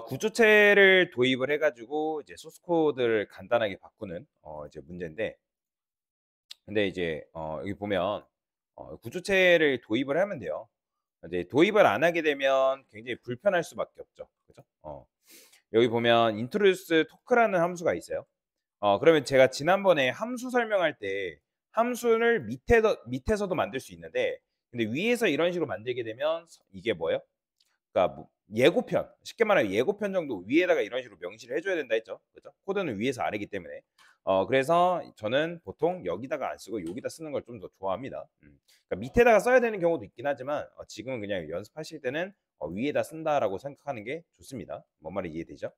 구조체를 도입을 해 가지고 이제 소스 코드를 간단하게 바꾸는 이제 문제인데, 근데 이제 여기 보면 구조체를 도입을 하면 돼요. 이제 도입을 안 하게 되면 굉장히 불편할 수밖에 없죠. 그죠? 여기 보면 introduce to라는 함수가 있어요. 그러면 제가 지난번에 함수 설명할 때 함수를 밑에서도 만들 수 있는데, 근데 위에서 이런 식으로 만들게 되면 이게 뭐예요? 그러니까 뭐 예고편, 쉽게 말하면 예고편 정도 위에다가 이런 식으로 명시를 해 줘야 된다 했죠. 그죠? 코드는 위에서 아래이기 때문에. 그래서 저는 보통 여기다가 안 쓰고 여기다 쓰는 걸 좀 더 좋아합니다. 그러니까 밑에다가 써야 되는 경우도 있긴 하지만 지금은 그냥 연습하실 때는 '위에다 쓴다.'라고 생각하는 게 좋습니다. 뭔 말인지 이해되죠?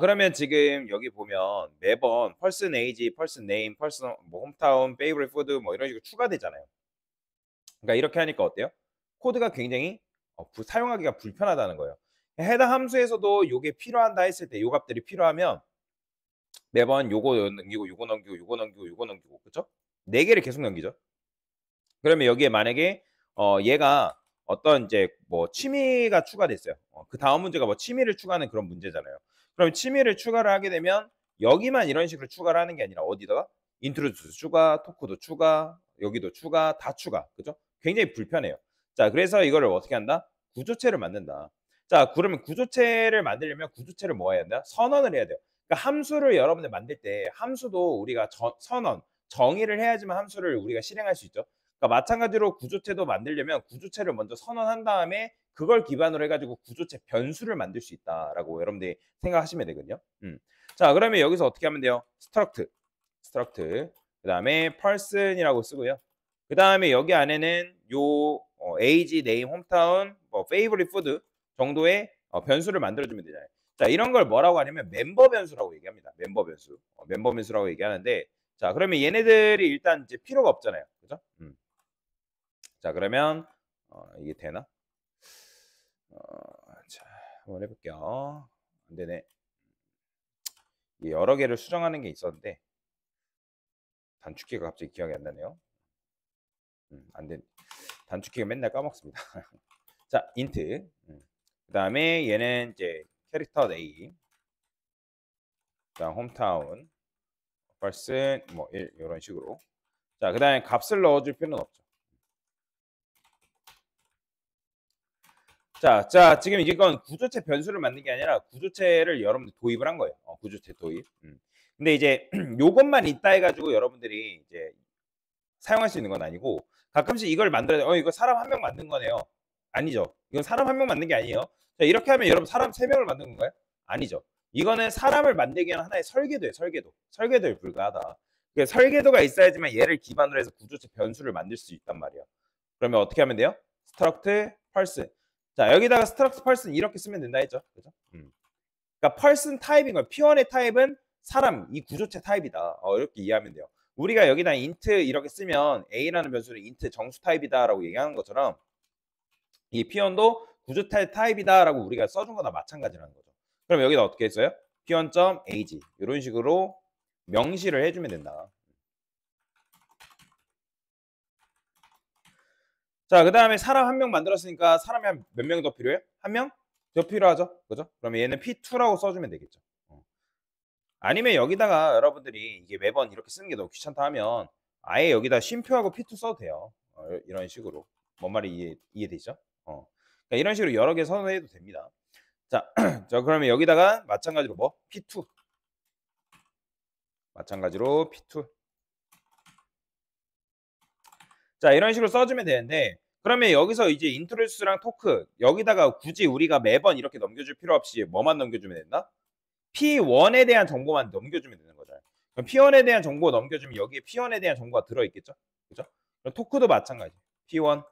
그러면 지금 여기 보면 매번 person age, person name, person 뭐 hometown, favorite food 뭐 이런 식으로 추가되잖아요. 그러니까 이렇게 하니까 어때요? 코드가 굉장히 사용하기가 불편하다는 거예요. 해당 함수에서도 요게 필요한다 했을 때 요 값들이 필요하면 매번 요거 넘기고 요거 넘기고 요거 넘기고 요거 넘기고, 그쵸? 4 개를 계속 넘기죠. 그러면 여기에 만약에 얘가 어떤 이제 뭐 취미가 추가됐어요. 그다음 문제가 뭐 취미를 추가하는 그런 문제잖아요. 그럼 취미를 추가를 하게 되면 여기만 이런 식으로 추가를 하는 게 아니라 어디다가 인트로듀스 추가, 토크도 추가, 여기도 추가, 다 추가. 그죠? 굉장히 불편해요. 자, 그래서 이거를 어떻게 한다? 구조체를 만든다. 자, 그러면 구조체를 만들려면 구조체를 뭐 해야 된다? 선언을 해야 돼요. 그러니까 함수를 여러분들 만들 때 함수도 우리가 선언, 정의를 해야지만 함수를 우리가 실행할 수 있죠. 그러니까 마찬가지로 구조체도 만들려면 구조체를 먼저 선언한 다음에 그걸 기반으로 해 가지고 구조체 변수를 만들 수 있다라고 여러분들이 생각하시면 되거든요. 자, 그러면 여기서 어떻게 하면 돼요? struct 그다음에 person이라고 쓰고요. 그다음에 여기 안에는 요 age, name, hometown, 뭐 favorite food 정도의 변수를 만들어 주면 되잖아요. 자, 이런 걸 뭐라고 하냐면 멤버 변수라고 얘기합니다. 멤버 변수. 멤버 변수라고 얘기하는데, 자, 그러면 얘네들이 일단 이제 필요가 없잖아요. 그죠? 자, 그러면 이게 되나? 자, 한번 해 볼게요. 안 되네. 이게 여러 개를 수정하는 게 있었는데 단축키가 갑자기 기억이 안 나네요. 안 된. 단축키가 맨날 까먹습니다. 자, int. 그다음에 얘는 이제 캐릭터 name, 그다음 hometown, person 뭐 이런 식으로. 자, 그다음에 값을 넣어줄 필요는 없죠. 자, 지금 이건 구조체 변수를 만든 게 아니라 구조체를 여러분들 도입을 한 거예요. 구조체 도입. 근데 이제 요것만 있다 해가지고 여러분들이 이제 사용할 수 있는 건 아니고, 가끔씩 이걸 만들어야 돼. 이거 사람 한 명 만든 거네요. 아니죠. 이건 사람 한 명 만든 게 아니에요. 자, 이렇게 하면 여러분 사람 3명을 만든 건가요? 아니죠. 이거는 사람을 만들기 위한 하나의 설계도예요. 설계도에 불과하다. 설계도가 있어야지만 얘를 기반으로 해서 구조체 변수를 만들 수 있단 말이에요. 그러면 어떻게 하면 돼요? struct person. 자, 여기다가 struct person 이렇게 쓰면 된다 했죠. 그죠? 그러니까 person 타입인 거예요. P1의 타입은 사람, 이 구조체 타입이다. 이렇게 이해하면 돼요. 우리가 여기다 int 이렇게 쓰면 a라는 변수를 int 정수 타입이다라고 얘기하는 것처럼 이 P1도 구조체 타입이다라고 우리가 써준 거나 마찬가지라는 거죠. 그럼 여기다 어떻게 했어요? P1.ag 이런 식으로 명시를 해주면 된다. 자, 그 다음에 사람 한 명 만들었으니까 사람이 한 몇 명 더 필요해요? 한 명? 더 필요하죠? 그죠? 그러면 얘는 P2라고 써주면 되겠죠. 아니면 여기다가 여러분들이 이게 매번 이렇게 쓰는 게 너무 귀찮다 하면 아예 여기다 쉼표하고 P2 써도 돼요. 이런 식으로. 뭔 말이 이해되죠? 그러니까 이런 식으로 여러 개 선언해도 됩니다. 자, 자, 그러면 여기다가 마찬가지로 뭐? P2. 마찬가지로 P2. 자, 이런 식으로 써주면 되는데, 그러면 여기서 이제 인트로듀스랑 토크 여기다가 굳이 우리가 매번 이렇게 넘겨줄 필요 없이 뭐만 넘겨주면 된다? P1에 대한 정보만 넘겨주면 되는 거잖아요. 그럼 P1에 대한 정보 넘겨주면 여기에 P1에 대한 정보가 들어있겠죠? 그죠? 그럼 토크도 마찬가지. P1.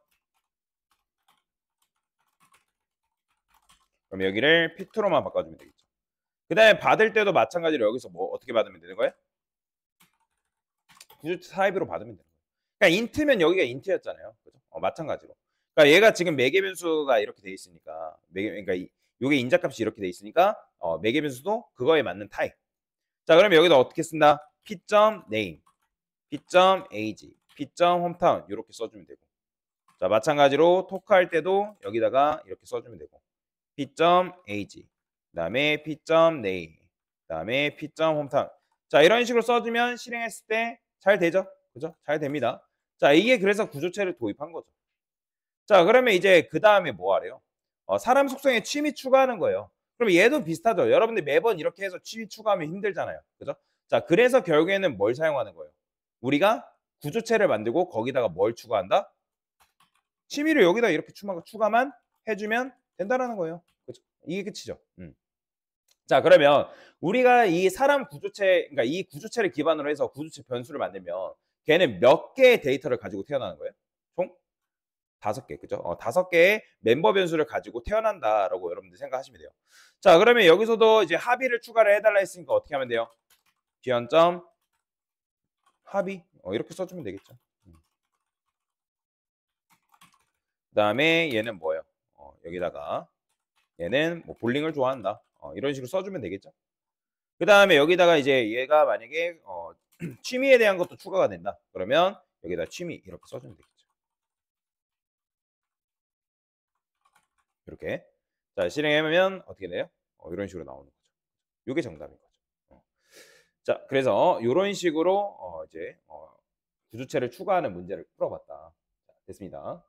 그럼 여기를 P2로만 바꿔주면 되겠죠. 그 다음에 받을 때도 마찬가지로 여기서 뭐 어떻게 받으면 되는 거예요? 구조 타입으로 받으면 되는 거예요. 그러니까 인트면 여기가 인트였잖아요. 그죠? 마찬가지로. 그러니까 얘가 지금 매개 변수가 이렇게 돼 있으니까 그러니까 요게 인자값이 이렇게 돼 있으니까 매개 변수도 그거에 맞는 타입. 자, 그럼 여기다 어떻게 쓴다? p.name, p.age, p.hometown 이렇게 써주면 되고. 자, 마찬가지로 토크할 때도 여기다가 이렇게 써주면 되고. P.ag 그다음에 P.name 그다음에 P.hometown. 자, 이런 식으로 써주면 실행했을 때 잘 되죠? 그죠? 잘 됩니다. 자, 이게 그래서 구조체를 도입한 거죠. 자, 그러면 이제 그다음에 뭐 하래요? 사람 속성에 취미 추가하는 거예요. 그럼 얘도 비슷하죠. 여러분들 매번 이렇게 해서 취미 추가하면 힘들잖아요. 그죠? 자, 그래서 결국에는 뭘 사용하는 거예요? 우리가 구조체를 만들고 거기다가 뭘 추가한다? 취미를 여기다 이렇게 추가만 해주면 된다라는 거예요. 그죠? 이게 끝이죠. 자, 그러면 우리가 이 사람 구조체, 그러니까 이 구조체를 기반으로 해서 구조체 변수를 만들면 걔는 몇 개의 데이터를 가지고 태어나는 거예요? 총 5개, 그죠? 5개의 멤버 변수를 가지고 태어난다라고 여러분들 생각하시면 돼요. 자, 그러면 여기서도 이제 합의를 추가를 해달라 했으니까 어떻게 하면 돼요? 기현점 합의 이렇게 써주면 되겠죠. 그다음에 얘는 뭐예요? 여기다가 얘는 뭐 볼링을 좋아한다. 이런 식으로 써주면 되겠죠. 그다음에 여기다가 이제 얘가 만약에 취미에 대한 것도 추가가 된다. 그러면 여기다 취미 이렇게 써주면 되겠죠. 이렇게. 자, 실행하면 어떻게 돼요? 이런 식으로 나오는 거죠. 이게 정답인 거죠. 자, 그래서 이런 식으로 이제 구조체를 추가하는 문제를 풀어봤다. 자, 됐습니다.